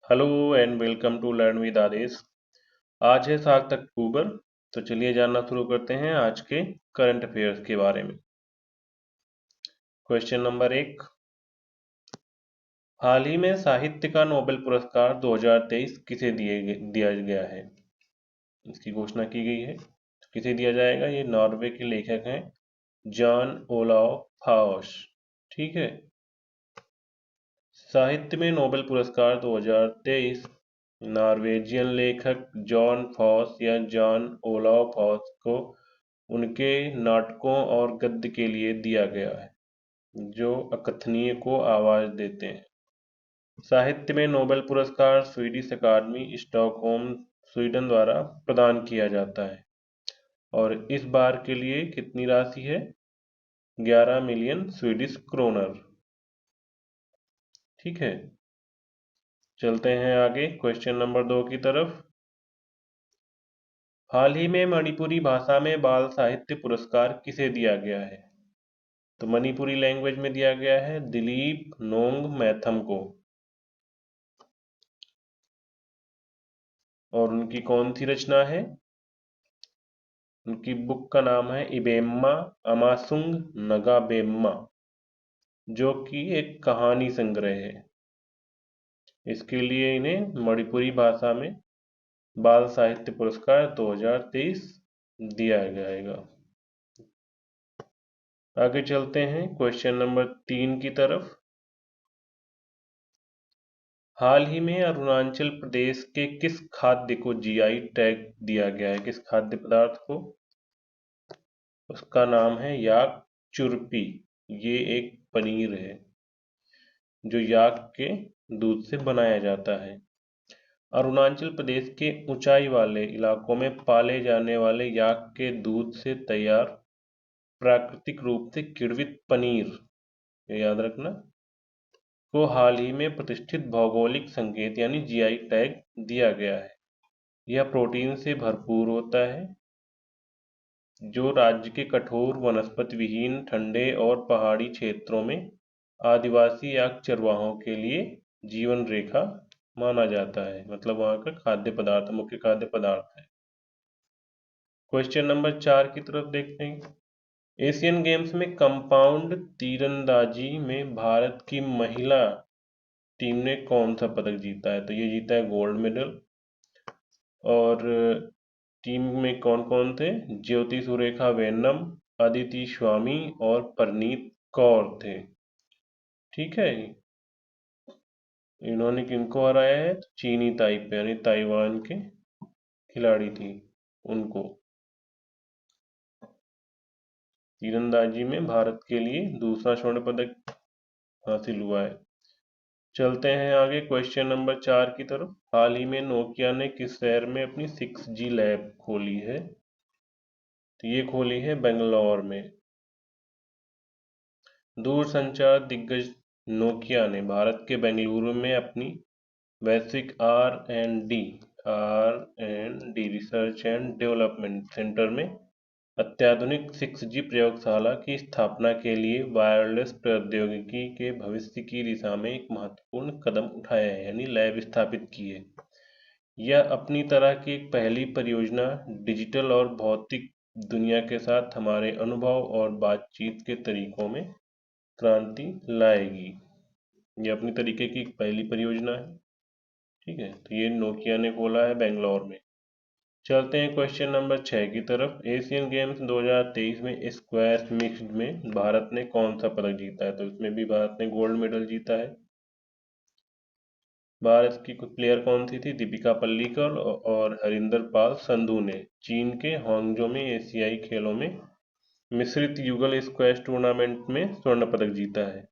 Hello and welcome to learn with Aadesh. आज है 7 अक्टूबर। तो चलिए जानना शुरू करते हैं आज के करंट अफेयर्स के बारे में। Question number 1। हाल ही में साहित्य का नोबेल पुरस्कार 2023 किसे दिया गया है? इसकी घोषणा की गई है। तो किसे दिया जाएगा? ये नॉर्वे के लेखक हैं जॉन ओलाव फॉस। ठीक है। साहित्य में नोबेल पुरस्कार 2023 नॉर्वेजियन लेखक जॉन फॉस या जॉन ओलाव फॉस को उनके नाटकों और गद्य के लिए दिया गया है, जो अकथनीय को आवाज देते हैं। साहित्य में नोबेल पुरस्कार स्वीडिश अकादमी स्टॉकहोम स्वीडन द्वारा प्रदान किया जाता है और इस बार के लिए कितनी राशि है? 11 मिलियन स्वीडिश क्रोनर। ठीक है। चलते हैं आगे क्वेश्चन नंबर 2 की तरफ। हाल ही में मणिपुरी भाषा में बाल साहित्य पुरस्कार किसे दिया गया है? तो मणिपुरी लैंग्वेज में दिया गया है दिलीप नोंग मैथम को। और उनकी कौन सी रचना है? उनकी बुक का नाम है इबेम्मा अमासुंग नगाबेम्मा, जो कि एक कहानी संग्रह है। इसके लिए इन्हें मणिपुरी भाषा में बाल साहित्य पुरस्कार 2023 दिया जाएगा। आगे चलते हैं क्वेश्चन नंबर 3 की तरफ। हाल ही में अरुणाचल प्रदेश के किस खाद्य को जीआई टैग दिया गया है? किस खाद्य पदार्थ को? उसका नाम है याक चुरपी। ये एक पनीर है जो याक के दूध से बनाया जाता है। अरुणाचल प्रदेश के ऊंचाई वाले इलाकों में पाले जाने वाले याक के दूध से तैयार प्राकृतिक रूप से किण्वित पनीर, ये याद रखना, को हाल ही में प्रतिष्ठित भौगोलिक संकेत यानी जीआई टैग दिया गया है। यह प्रोटीन से भरपूर होता है जो राज्य के कठोर वनस्पति विहीन ठंडे और पहाड़ी क्षेत्रों में आदिवासी याक चरवाहों के लिए जीवन रेखा माना जाता है। मतलब वहाँ का खाद्य पदार्थ, मुख्य खाद्य पदार्थ है। क्वेश्चन नंबर 4 की तरफ देखते हैं। एशियन गेम्स में कंपाउंड तीरंदाजी में भारत की महिला टीम ने कौन सा पदक जीता है? तो ये जीता है गोल्ड मेडल। और टीम में कौन कौन थे? ज्योति सुरेखा वेन्नम, अदिति स्वामी और परनीत कौर थे। ठीक है। इन्होंने किनको हराया है? तो चीनी ताइपे यानी ताइवान के खिलाड़ी थी उनको। तीरंदाजी में भारत के लिए दूसरा स्वर्ण पदक हासिल हुआ है। चलते हैं आगे क्वेश्चन नंबर 4 की तरफ। हाल ही में नोकिया ने किस शहर में अपनी 6G लैब खोली है? तो ये खोली है बेंगलोर में। दूरसंचार दिग्गज नोकिया ने भारत के बेंगलुरु में अपनी वैश्विक R and D research and development centre में अत्याधुनिक 6G प्रयोगशाला की स्थापना के लिए वायरलेस प्रौद्योगिकी के भविष्य की दिशा में एक महत्वपूर्ण कदम उठाया है, यानी लैब स्थापित की है। यह अपनी तरह की एक पहली परियोजना डिजिटल और भौतिक दुनिया के साथ हमारे अनुभव और बातचीत के तरीकों में क्रांति लाएगी। ये अपनी तरीके की एक पहली परियोजना है। ठीक है। तो ये नोकिया ने खोला है बेंगलोर में। चलते हैं क्वेश्चन नंबर 6 की तरफ। एशियन गेम्स 2023 में स्क्वैश मिक्स्ड में भारत ने कौन सा पदक जीता है? तो इसमें भी भारत ने गोल्ड मेडल जीता है। भारत की कुछ प्लेयर कौन सी थी? दीपिका पल्लिकल और हरिंदर पाल संधू ने चीन के हांगजो में एशियाई खेलों में मिश्रित युगल स्क्वैश टूर्नामेंट में स्वर्ण पदक जीता है।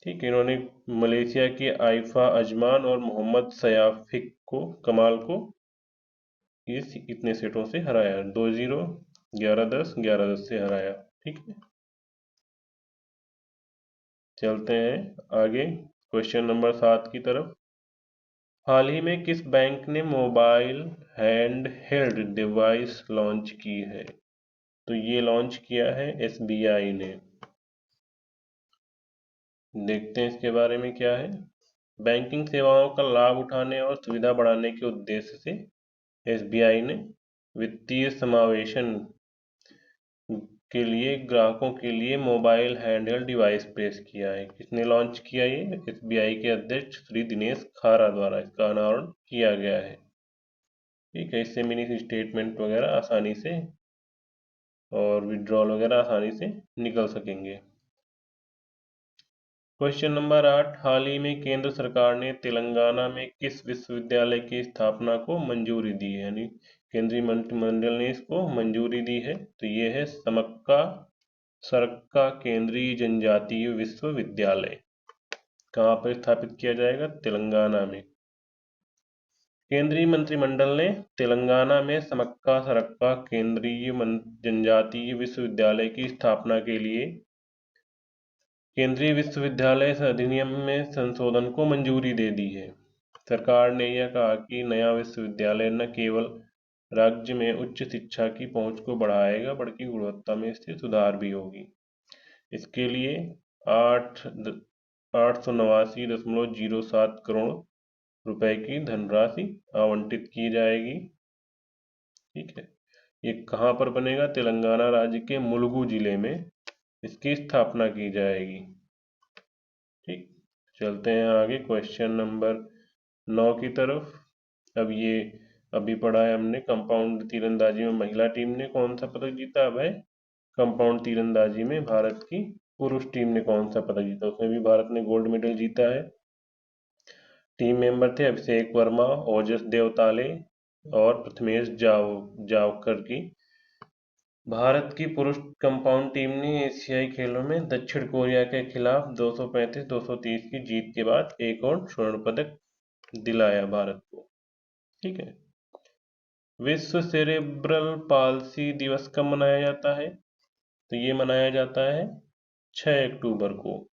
ठीक है। इन्होंने मलेशिया के आइफा अजमान और मोहम्मद सयाफिक को कमाल को ये इतने सेटों से हराया। 2-0, 11-10, 11-10 से हराया। ठीक है। चलते हैं आगे क्वेश्चन नंबर 7 की तरफ। हाल ही में किस बैंक ने mobile hand held device launch की है? तो ये लॉन्च किया है एसबीआई ने। देखते हैं इसके बारे में क्या है। बैंकिंग सेवाओं का लाभ उठाने और सुविधा बढ़ाने के उद्देश्य से एसबीआई ने वित्तीय समावेशन के लिए ग्राहकों के लिए मोबाइल हैंडहेल्ड डिवाइस पेश किया है। किसने लॉन्च किया? ये एसबीआई के अध्यक्ष श्री दिनेश खारा द्वारा इसका अनावरण किया गया है। ठीक है, इससे मिनी स्टेटमेंट वगैरह आसानी से और विड्रॉल वगैरह आसानी से निकल सकेंगे। क्वेश्चन नंबर 8, हाल ही में केंद्र सरकार ने तेलंगाना में किस विश्वविद्यालय की स्थापना को मंजूरी दी है? यानी केंद्रीय मंत्रिमंडल ने इसको मंजूरी दी है। तो ये है समक्का सरक्का केंद्रीय जनजातीय विश्वविद्यालय। कहाँ पर स्थापित किया जाएगा? तेलंगाना में। केंद्रीय मंत्रिमंडल ने तेलंगाना में समक्का सरक्का केंद्रीय जनजातीय विश्वविद्यालय की स्थापना के लिए केंद्रीय विश्वविद्यालय अधिनियम में संशोधन को मंजूरी दे दी है। सरकार ने यह कहा कि नया विश्वविद्यालय न केवल राज्य में उच्च शिक्षा की पहुंच को बढ़ाएगा बल्कि गुणवत्ता में इससे सुधार भी होगी। इसके लिए 889.07 करोड़ रुपए की धनराशि आवंटित की जाएगी। ठीक है, ये कहाँ पर बनेगा? तेलंगाना राज्य के मुलुगु जिले में इसकी स्थापना की जाएगी। ठीक, चलते हैं आगे क्वेश्चन नंबर 9 की तरफ। अब ये अभी पढ़ा है हमने, कंपाउंड तीरंदाजी में महिला टीम ने कौन सा पदक जीता? अब है कंपाउंड तीरंदाजी में भारत की पुरुष टीम ने कौन सा पदक जीता? उसमें भी भारत ने गोल्ड मेडल जीता है। टीम मेंबर थे अभिषेक वर्मा, ओजस देवताले और प्रथमेश जावकर की। भारत की पुरुष कंपाउंड टीम ने एशियाई खेलों में दक्षिण कोरिया के खिलाफ 235-230 की जीत के बाद एक और स्वर्ण पदक दिलाया भारत को। ठीक है, विश्व सेरेब्रल पाल्सी दिवस कब मनाया जाता है? तो ये मनाया जाता है 6 अक्टूबर को,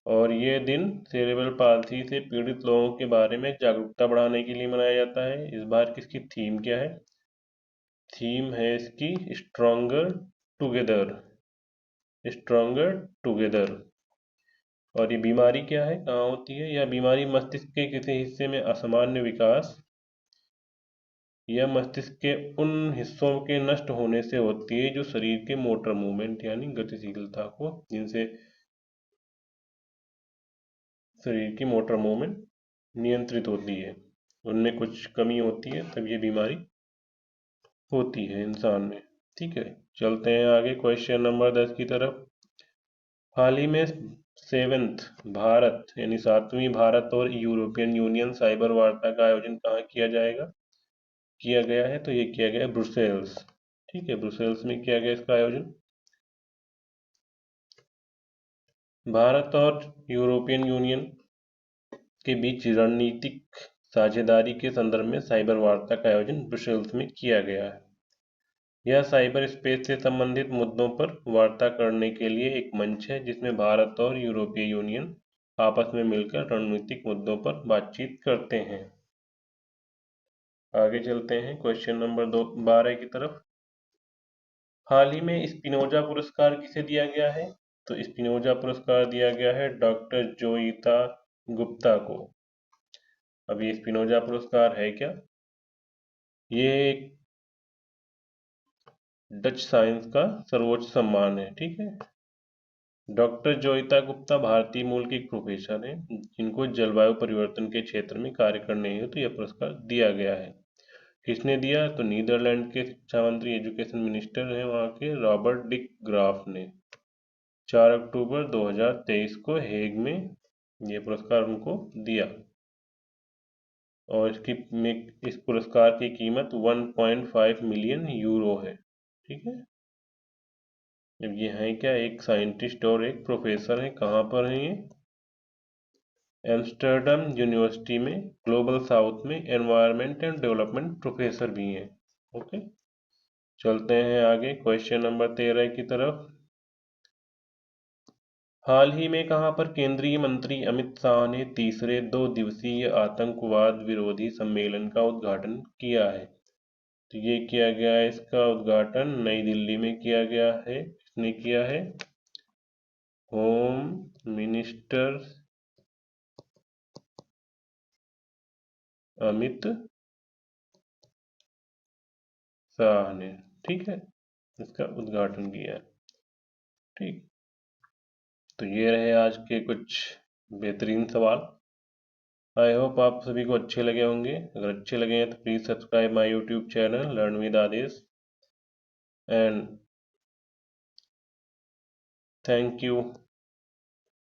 और ये दिन सेरेब्रल पाल्सी से पीड़ित लोगों के बारे में जागरूकता बढ़ाने के लिए मनाया जाता है। इस बार किसकी थीम क्या है? थीम है इसकी स्ट्रॉन्गर टुगेदर, स्ट्रॉन्गर टुगेदर। और ये बीमारी क्या है, कहाँ होती है? यह बीमारी मस्तिष्क के किसी हिस्से में असामान्य विकास या मस्तिष्क के उन हिस्सों के नष्ट होने से होती है जो शरीर के मोटर मूवमेंट यानी गतिशीलता को, जिनसे शरीर की मोटर मूवमेंट नियंत्रित होती है, उनमें कुछ कमी होती है, तब ये बीमारी होती है इंसान में। ठीक है, चलते हैं आगे क्वेश्चन नंबर 10 की तरफ। हाल ही में 7th भारत यानी 7वीं भारत और यूरोपियन यूनियन साइबर वार्ता का आयोजन कहाँ किया गया है? तो ये किया गया है ब्रुसेल्स। ठीक है, ब्रुसेल्स में किया गया इसका आयोजन। भारत और यूरोपियन यूनियन के बीच रणनीतिक साझेदारी के संदर्भ में साइबर वार्ता का आयोजन ब्रुसेल्स में किया गया है। यह साइबर स्पेस से संबंधित मुद्दों पर वार्ता करने के लिए एक मंच है जिसमें भारत और यूरोपीय यूनियन आपस में मिलकर रणनीतिक मुद्दों पर बातचीत करते हैं। आगे चलते हैं क्वेश्चन नंबर 12 की तरफ। हाल ही में स्पिनोजा पुरस्कार किसे दिया गया है? तो स्पिनोजा पुरस्कार दिया गया है डॉक्टर जोईता गुप्ता को। अब ये स्पिनोजा पुरस्कार है क्या? ये एक डच साइंस का सर्वोच्च सम्मान है। ठीक है, डॉक्टर जोईता गुप्ता भारतीय मूल के एक प्रोफेसर हैं जिनको जलवायु परिवर्तन के क्षेत्र में कार्य करने हेतु यह पुरस्कार दिया गया है। किसने दिया? तो नीदरलैंड के शिक्षा मंत्री, एजुकेशन मिनिस्टर हैं वहाँ के, रॉबर्ट डिक ग्राफ ने 4 अक्टूबर 2023 को हेग में ये पुरस्कार उनको दिया। और इस पुरस्कार की कीमत 1.5 मिलियन यूरो है। ठीक है, अब ये है क्या? एक साइंटिस्ट और एक प्रोफेसर हैं। कहाँ पर हैं ये? एम्स्टर्डम यूनिवर्सिटी में ग्लोबल साउथ में एनवायरनमेंट एंड डेवलपमेंट प्रोफेसर भी हैं। ओके, चलते हैं आगे क्वेश्चन नंबर 13 की तरफ। हाल ही में कहां पर केंद्रीय मंत्री अमित शाह ने तीसरे 2 दिवसीय आतंकवाद विरोधी सम्मेलन का उद्घाटन किया है? तो ये किया गया है, इसका उद्घाटन नई दिल्ली में किया गया है। किसने किया है? होम मिनिस्टर अमित शाह ने, ठीक है, इसका उद्घाटन किया। ठीक, तो ये रहे आज के कुछ बेहतरीन सवाल। आई होप आप सभी को अच्छे लगे होंगे। अगर अच्छे लगे हैं तो please subscribe my YouTube channel learn with Adesh, and thank you.